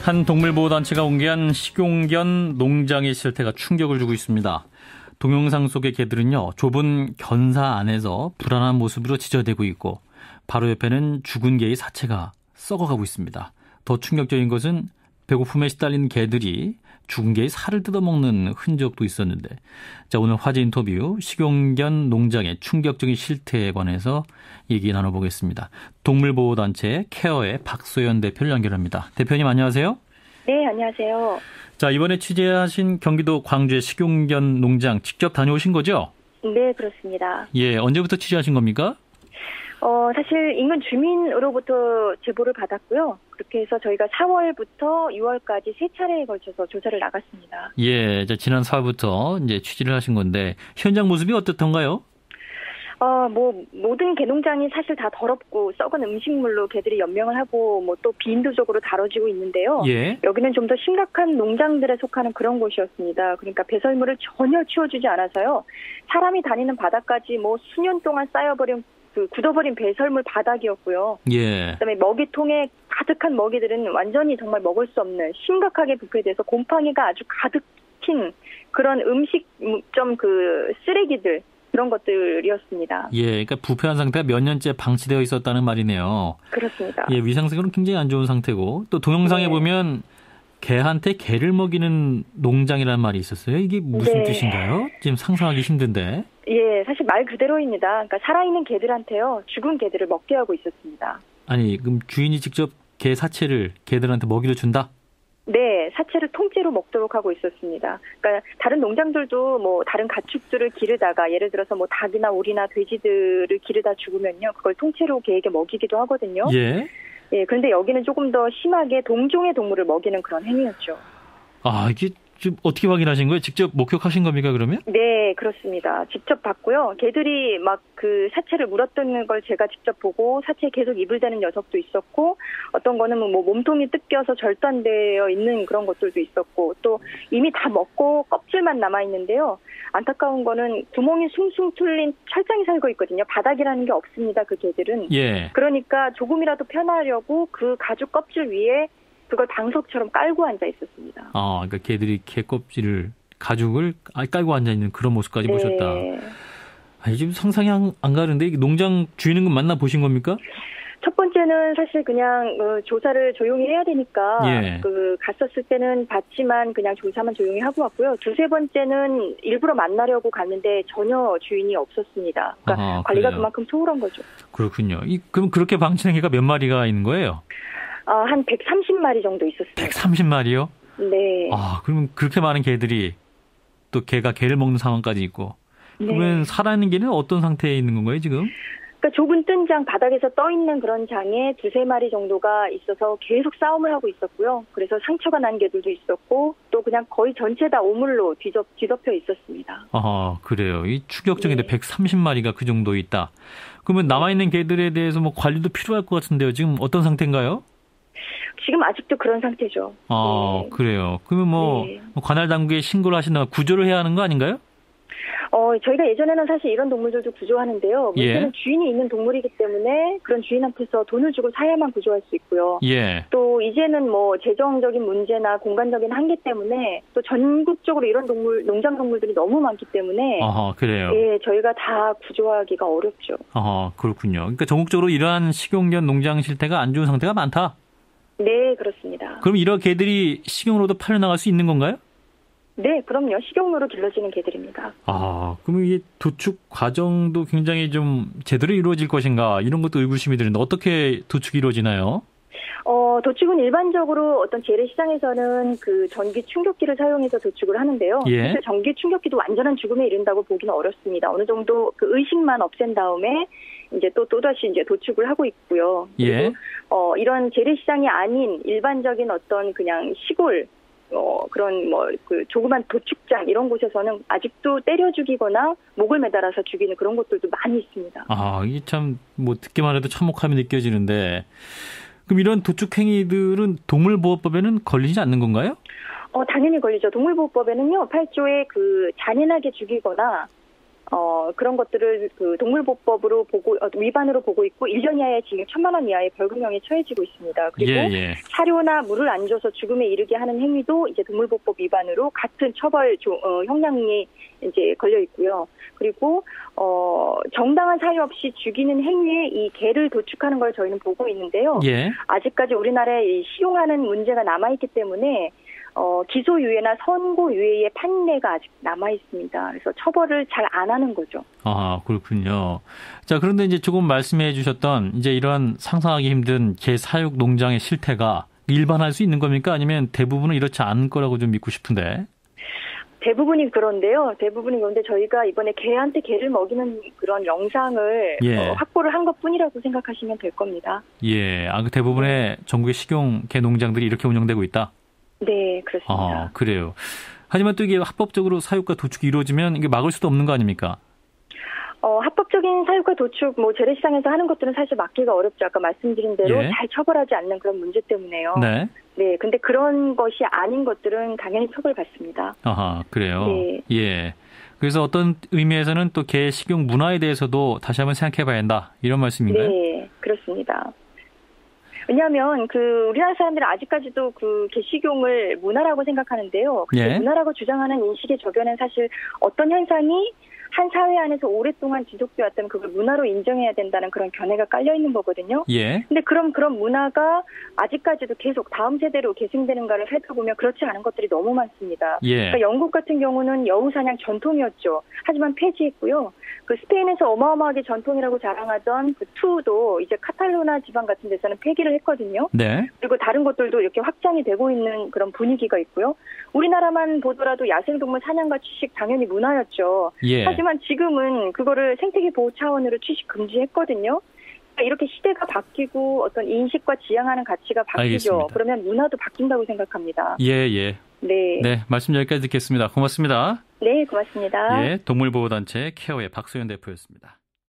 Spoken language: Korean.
한 동물보호단체가 공개한 식용견 농장의 실태가 충격을 주고 있습니다. 동영상 속의 개들은요, 좁은 견사 안에서 불안한 모습으로 지저대고 있고 바로 옆에는 죽은 개의 사체가 썩어가고 있습니다. 더 충격적인 것은 배고픔에 시달린 개들이 죽은 개의 살을 뜯어먹는 흔적도 있었는데, 자, 오늘 화제 인터뷰 식용견 농장의 충격적인 실태에 관해서 얘기 나눠보겠습니다. 동물보호단체 케어의 박소연 대표를 연결합니다. 대표님 안녕하세요. 네, 안녕하세요. 자, 이번에 취재하신 경기도 광주의 식용견 농장 직접 다녀오신 거죠? 네, 그렇습니다. 예, 언제부터 취재하신 겁니까? 사실 인근 주민으로부터 제보를 받았고요. 그렇게 해서 저희가 4월부터 6월까지 3차례에 걸쳐서 조사를 나갔습니다. 예, 지난 4월부터 이제 취재를 하신 건데 현장 모습이 어떻던가요? 모든 개농장이 사실 다 더럽고 썩은 음식물로 개들이 연명을 하고 또 비인도적으로 다뤄지고 있는데요. 예. 여기는 좀 더 심각한 농장들에 속하는 그런 곳이었습니다. 그러니까 배설물을 전혀 치워주지 않아서요. 사람이 다니는 바닥까지 수년 동안 쌓여버린 굳어버린 배설물 바닥이었고요. 예. 그다음에 먹이통에 가득한 먹이들은 완전히 정말 먹을 수 없는 심각하게 부패돼서 곰팡이가 아주 가득 튄 그런 음식점 쓰레기들 그런 것들이었습니다. 예, 그러니까 부패한 상태가 몇 년째 방치되어 있었다는 말이네요. 그렇습니다. 예, 위상적으로는 굉장히 안 좋은 상태고 또 동영상에 네. 보면 개한테 개를 먹이는 농장이라는 말이 있었어요. 이게 무슨 네. 뜻인가요? 지금 상상하기 힘든데. 예, 사실 말 그대로입니다. 그러니까 살아있는 개들한테요, 죽은 개들을 먹게 하고 있었습니다. 아니, 그럼 주인이 직접 개 사체를 개들한테 먹이로 준다? 네, 사체를 통째로 먹도록 하고 있었습니다. 그러니까 다른 농장들도 다른 가축들을 기르다가 예를 들어서 닭이나 오리나 돼지들을 기르다 죽으면요, 그걸 통째로 개에게 먹이기도 하거든요. 예. 예, 그런데 여기는 조금 더 심하게 동종의 동물을 먹이는 그런 행위였죠. 아, 이게 지금 어떻게 확인하신 거예요? 직접 목격하신 겁니까, 그러면? 네, 그렇습니다. 직접 봤고요. 개들이 사체를 물었던 걸 제가 직접 보고 사체에 계속 입을 대는 녀석도 있었고, 어떤 거는 몸통이 뜯겨서 절단되어 있는 그런 것들도 있었고, 또 이미 다 먹고 껍질만 남아있는데요. 안타까운 거는 구멍이 숭숭 뚫린 철장이 살고 있거든요. 바닥이라는 게 없습니다, 그 개들은. 예. 그러니까 조금이라도 편하려고 그 가죽 껍질 위에 그걸 방석처럼 깔고 앉아 있었습니다. 그러니까 개들이 개 껍질을 가죽을 깔고 앉아 있는 그런 모습까지 네. 보셨다. 아니, 지금 상상이 안 가는데 이게 농장 주인은 만나 보신 겁니까? 첫 번째는 사실 그냥 조사를 조용히 해야 되니까 예. 갔었을 때는 봤지만 그냥 조사만 조용히 하고 왔고요. 두세 번째는 일부러 만나려고 갔는데 전혀 주인이 없었습니다. 그러니까 관리가 그래요. 그만큼 소홀한 거죠. 그렇군요. 그럼 그렇게 방치된 개가 몇 마리가 있는 거예요? 한 130마리 정도 있었습니다. 130마리요? 네. 그러면 그렇게 많은 개들이 또 개가 개를 먹는 상황까지 있고. 그러면 네. 살아있는 개는 어떤 상태에 있는 건가요, 지금? 그러니까 좁은 뜬 장, 바닥에서 떠있는 그런 장에 두세 마리 정도가 있어서 계속 싸움을 하고 있었고요. 그래서 상처가 난 개들도 있었고, 또 그냥 거의 전체 다 오물로 뒤덮여 있었습니다. 그래요. 이 충격적인데 네. 130마리가 그 정도 있다. 그러면 남아있는 개들에 대해서 관리도 필요할 것 같은데요. 지금 어떤 상태인가요? 지금 아직도 그런 상태죠. 네. 그래요. 그러면 네. 관할 당국에 신고를 하신다면 구조를 해야 하는 거 아닌가요? 저희가 예전에는 사실 이런 동물들도 구조하는데요. 문제는 주인이 있는 동물이기 때문에 그런 주인한테서 돈을 주고 사야만 구조할 수 있고요. 예. 또 이제는 재정적인 문제나 공간적인 한계 때문에 또 전국적으로 이런 농장 동물들이 너무 많기 때문에 그래요. 예, 저희가 다 구조하기가 어렵죠. 그렇군요. 그러니까 전국적으로 이러한 식용견 농장 실태가 안 좋은 상태가 많다. 네, 그렇습니다. 그럼 이런 개들이 식용으로도 팔려나갈 수 있는 건가요? 네, 그럼요. 식용으로 길러지는 개들입니다. 그럼 이게 도축 과정도 굉장히 좀 제대로 이루어질 것인가 이런 것도 의구심이 드는데 어떻게 도축이 이루어지나요? 도축은 일반적으로 어떤 재래시장에서는 전기 충격기를 사용해서 도축을 하는데요. 예. 사실 전기 충격기도 완전한 죽음에 이른다고 보기는 어렵습니다. 어느 정도 의식만 없앤 다음에 이제 또다시 이제 도축을 하고 있고요. 예. 그리고 이런 재래시장이 아닌 일반적인 어떤 그냥 시골 그런 조그만 도축장 이런 곳에서는 아직도 때려 죽이거나 목을 매달아서 죽이는 그런 것들도 많이 있습니다. 이게 참 듣기만 해도 참혹함이 느껴지는데 그럼 이런 도축 행위들은 동물보호법에는 걸리지 않는 건가요? 당연히 걸리죠. 동물보호법에는요, 8조에 잔인하게 죽이거나 그런 것들을 그 동물보호법으로 위반으로 보고 있고 1년 이하의 징역 1,000만 원 이하의 벌금형에 처해지고 있습니다. 그리고 사료나 물을 안 줘서 죽음에 이르게 하는 행위도 이제 동물보호법 위반으로 같은 처벌 형량이 이제 걸려 있고요. 그리고 정당한 사유 없이 죽이는 행위에 이 개를 도축하는 걸 저희는 보고 있는데요. 아직까지 우리나라에 이 식용하는 문제가 남아 있기 때문에 기소유예나 선고유예의 판례가 아직 남아 있습니다. 그래서 처벌을 잘 안 하는 거죠. 아, 그렇군요. 자, 그런데 이제 조금 말씀해 주셨던 이제 이러한 상상하기 힘든 개 사육 농장의 실태가 일반화할 수 있는 겁니까? 아니면 대부분은 이렇지 않을 거라고 좀 믿고 싶은데. 대부분이 그런데요. 대부분이 그런데 저희가 이번에 개한테 개를 먹이는 그런 영상을 확보를 한 것뿐이라고 생각하시면 될 겁니다. 그 대부분의 전국의 식용 개 농장들이 이렇게 운영되고 있다? 네, 그렇습니다. 그래요. 하지만 또 이게 합법적으로 사육과 도축이 이루어지면 이게 막을 수도 없는 거 아닙니까? 합법적인 사육과 도축, 재래시장에서 하는 것들은 사실 막기가 어렵죠. 아까 말씀드린 대로 잘 처벌하지 않는 그런 문제 때문에요. 네, 근데 그런 것이 아닌 것들은 당연히 처벌받습니다. 그래요? 네. 그래서 어떤 의미에서는 또 개 식용 문화에 대해서도 다시 한번 생각해 봐야 한다. 이런 말씀인가요? 네, 그렇습니다. 왜냐하면 우리나라 사람들은 아직까지도 개 식용을 문화라고 생각하는데요. 문화라고 주장하는 인식의 저변은 사실 어떤 현상이 한 사회 안에서 오랫동안 지속돼 왔다면 그걸 문화로 인정해야 된다는 그런 견해가 깔려 있는 거거든요. 근데 그런 문화가 아직까지도 계속 다음 세대로 계승되는가를 살펴보면 그렇지 않은 것들이 너무 많습니다. 그러니까 영국 같은 경우는 여우 사냥 전통이었죠. 하지만 폐지했고요. 스페인에서 어마어마하게 전통이라고 자랑하던 투도 이제 카탈로나 지방 같은 데서는 폐기를 했거든요. 그리고 다른 곳들도 이렇게 확장이 되고 있는 그런 분위기가 있고요. 우리나라만 보더라도 야생동물 사냥과 취식 당연히 문화였죠. 하지만 지금은 그거를 생태계 보호 차원으로 취식 금지했거든요. 그러니까 이렇게 시대가 바뀌고 어떤 인식과 지향하는 가치가 바뀌죠. 알겠습니다. 그러면 문화도 바뀐다고 생각합니다. 네, 말씀 여기까지 듣겠습니다. 고맙습니다. 네, 고맙습니다. 동물보호단체 케어의 박소연 대표였습니다.